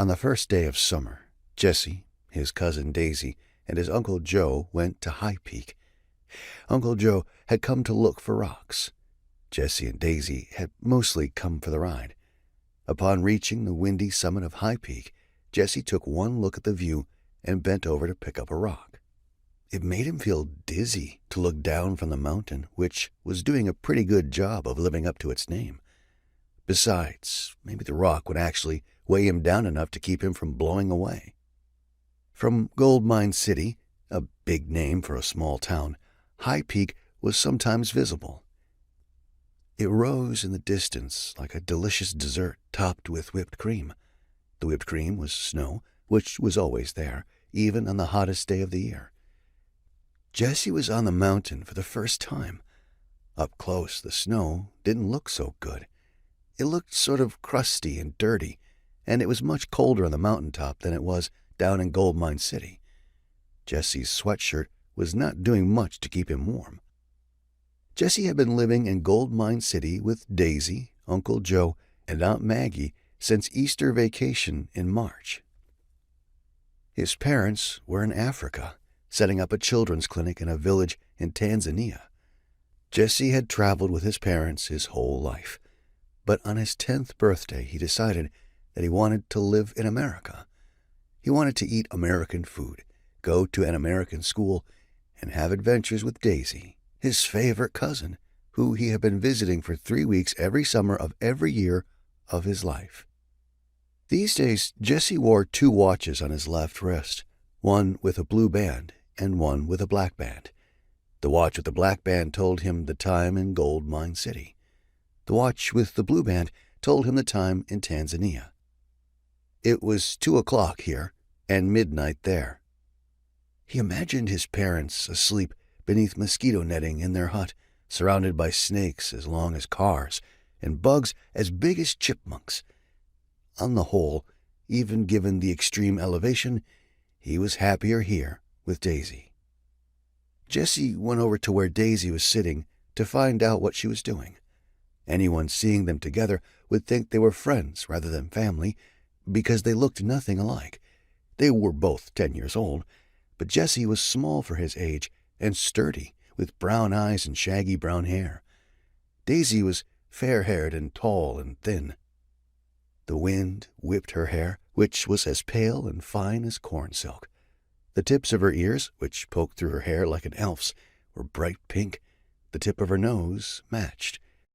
On the first day of summer, Jesse, his cousin Daisy, and his Uncle Joe went to High Peak. Uncle Joe had come to look for rocks. Jesse and Daisy had mostly come for the ride. Upon reaching the windy summit of High Peak, Jesse took one look at the view and bent over to pick up a rock. It made him feel dizzy to look down from the mountain, which was doing a pretty good job of living up to its name. Besides, maybe the rock would actually weigh him down enough to keep him from blowing away. From Gold Mine City, a big name for a small town, High Peak was sometimes visible. It rose in the distance like a delicious dessert topped with whipped cream. The whipped cream was snow, which was always there, even on the hottest day of the year. Jesse was on the mountain for the first time. Up close, the snow didn't look so good. It looked sort of crusty and dirty, and it was much colder on the mountaintop than it was down in Gold Mine City. Jesse's sweatshirt was not doing much to keep him warm. Jesse had been living in Gold Mine City with Daisy, Uncle Joe, and Aunt Maggie since Easter vacation in March. His parents were in Africa, setting up a children's clinic in a village in Tanzania. Jesse had traveled with his parents his whole life, but on his 10th birthday he decided that he wanted to live in America. He wanted to eat American food, go to an American school, and have adventures with Daisy, his favorite cousin, who he had been visiting for 3 weeks every summer of every year of his life. These days, Jesse wore 2 watches on his left wrist, one with a blue band and one with a black band. The watch with the black band told him the time in Gold Mine City. The watch with the blue band told him the time in Tanzania. It was 2 o'clock here and midnight there. He imagined his parents asleep beneath mosquito netting in their hut, surrounded by snakes as long as cars and bugs as big as chipmunks. On the whole, even given the extreme elevation, he was happier here with Daisy. Jesse went over to where Daisy was sitting to find out what she was doing. Anyone seeing them together would think they were friends rather than family, because they looked nothing alike. They were both 10 years old, but Jesse was small for his age and sturdy, with brown eyes and shaggy brown hair. Daisy was fair-haired and tall and thin. The wind whipped her hair, which was as pale and fine as corn silk. The tips of her ears, which poked through her hair like an elf's, were bright pink. The tip of her nose matched.